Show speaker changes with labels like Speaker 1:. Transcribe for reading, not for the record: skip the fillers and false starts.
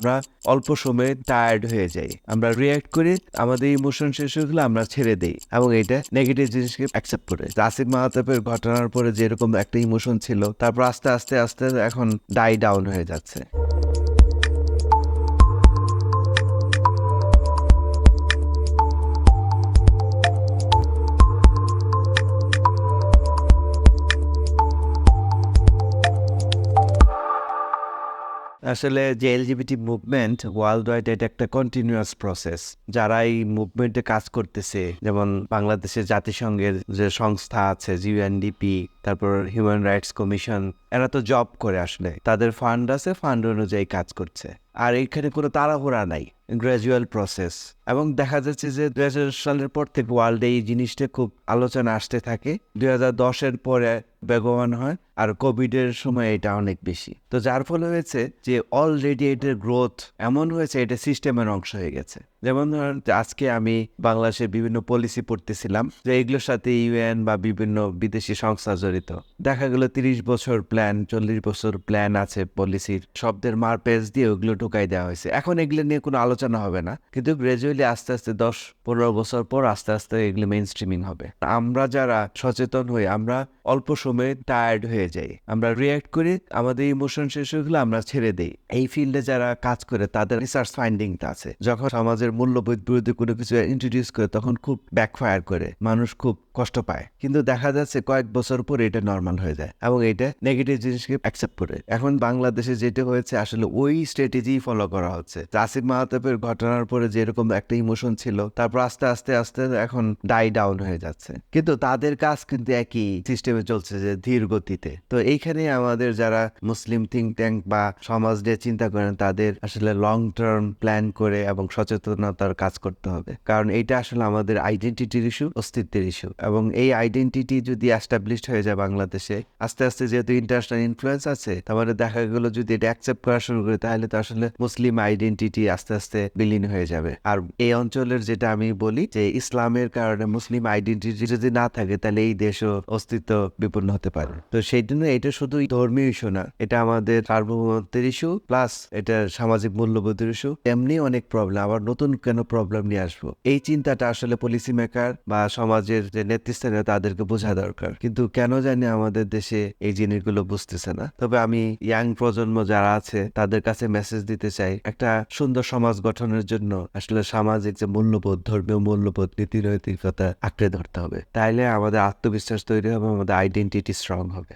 Speaker 1: আমরা অল্প সময়ে টায়ার্ড হয়ে যাই, আমরা রিয়্যাক্ট করি, আমাদের ইমোশন শেষ হয়ে গেলে আমরা ছেড়ে দিই এবং এটা নেগেটিভ জিনিসকে অ্যাকসেপ্ট করে। আসিফ মাহতাবের ঘটনার পরে যেরকম একটা ইমোশন ছিল, তারপর আস্তে আস্তে আস্তে এখন ডাই ডাউন হয়ে যাচ্ছে। আসলে যে এলজিবিটি মুভমেন্ট ওয়ার্ল্ড ওয়াইড, এটা একটা কন্টিনিউয়াস প্রসেস। যারা এই মুভমেন্টে কাজ করতেছে, যেমন বাংলাদেশের জাতিসংঘের যে সংস্থা আছে ইউএনডিপি, তারপর হিউম্যান রাইটস কমিশন, এরা তো জব করে, আসলে তাদের ফান্ড আছে, ফান্ড অনুযায়ী কাজ করছে। আর এখানে কোনো তাড়াহুড়া নাই, গ্র্যাজুয়াল প্রসেস। এবং দেখা যাচ্ছে যে 2000 সালের পর থেকে ওয়ার্ল্ডে এই জিনিসটা খুব আলোচনা আসতে থাকে। 2010-এর পরে বেগবান হয়, আর কোভিডের সময় এটা অনেক বেশি। তো যার ফলে হয়েছে যে অলরেডি এটার গ্রোথ এমন হয়েছে, এটা সিস্টেমের অংশ হয়ে গেছে। যেমন ধরেন আজকে আমি বাংলাদেশের বিভিন্ন পলিসি পড়তেছিলাম, যে এগুলোর সাথে ইউএন বা বিভিন্ন বিদেশি সংস্থা জড়িত। দেখা গেল 30 বছর প্ল্যান, 40 বছর প্ল্যান আছে পলিসির, শব্দের মারপেজ দিয়ে ওগুলো ঢুকাই দেওয়া হয়েছে। এখন এগুলো নিয়ে কোনো আলোচনা হবে না, কিন্তু গ্রাজুয়ালি আস্তে আস্তে 10-15 বছর পর আস্তে আস্তে এগুলো মেইন স্ট্রিমিং হবে। আমরা যারা সচেতন হই, আমরা অল্প সময়ে টায়ার্ড হয়ে যাই, আমরা রিয়্যাক্ট করি, আমাদের ইমোশন শেষ হয়ে গেলে আমরা ছেড়ে দিই। এই ফিল্ডে যারা কাজ করে তাদের রিসার্চ ফাইন্ডিংটা আছে, যখন সমাজের মূল্যবোধ বিরোধী কোনো কিছু ইন্ট্রোডিউস করে তখন খুব ব্যাকফায়ার করে, মানুষ খুব কষ্ট পায়। কিন্তু দেখা যাচ্ছে কয়েক বছর পরে এটা নর্মাল হয়ে যায় এবং এটা নেগেটিভ জিনিসকে অ্যাকসেপ্ট করে। এখন বাংলাদেশে যেটা হয়েছে, আসলে ওই স্ট্র্যাটেজি ফলো করা হচ্ছে। আসিফ মাহতাবের ঘটনার পরে যেরকম একটা ইমোশন ছিল, তারপর আস্তে আস্তে আস্তে এখন ডাই ডাউন হয়ে যাচ্ছে। কিন্তু তাদের কাজ কিন্তু একই সিস্টেমে চলছে, যে ধীর গতিতে। তো এইখানে আমাদের যারা মুসলিম থিঙ্ক ট্যাঙ্ক বা সমাজ নিয়ে চিন্তা করেন, তাদের আসলে লং টার্ম প্ল্যান করে এবং সচেতনতার কাজ করতে হবে। কারণ এইটা আসলে আমাদের আইডেন্টিটির ইস্যু, অস্তিত্বের ইস্যু। এবং এই আইডেন্টিটি যদি এস্টাবলিশড হয়ে যায় বাংলাদেশে, আস্তে আস্তে যেহেতু ইন্টারন্যাশনাল ইনফ্লুয়েন্স আছে, তাহলে দেখা গেল যদি এটা অ্যাকসেপ্ট করা শুরু করে, তাহলে তো আসলে মুসলিম আইডেন্টিটি আস্তে আস্তে বিলীন হয়ে যাবে। আর এই অঞ্চলের যেটা আমি বলি, যে ইসলামের কারণে মুসলিম আইডেন্টিটি যদি না থাকে, তাহলে এই দেশও অস্তিত্ব বিপন্ন হতে পারে। তো সেই জন্য এটা শুধু ধর্মীয় ইস্যু না, এটা আমাদের সার্বভৌমত্বের ইস্যু, প্লাস এটা সামাজিক মূল্যবোধের ইস্যু। এমনি অনেক প্রবলেম, আবার নতুন কেন প্রবলেম নিয়ে আসবো, এই চিন্তাটা আসলে পলিসি মেকার বা সমাজের যে নেতৃস্থানীয় তাদেরকে বোঝা দরকার। কিন্তু কেন জানি আমাদের দেশে এই জিনিসগুলো বুঝতেছে না। তবে আমি ইয়াং প্রজন্ম যারা আছে তাদের কাছে মেসেজ দিতে চাই, একটা সুন্দর সমাজ গঠনের জন্য আসলে সামাজিক যে মূল্যবোধ, ধর্মীয় মূল্যবোধ, নীতি নৈতিকতা আঁকড়ে ধরতে হবে। তাইলে আমাদের আত্মবিশ্বাস তৈরি হবে, আমাদের আইডেন্টিটি স্ট্রং হবে।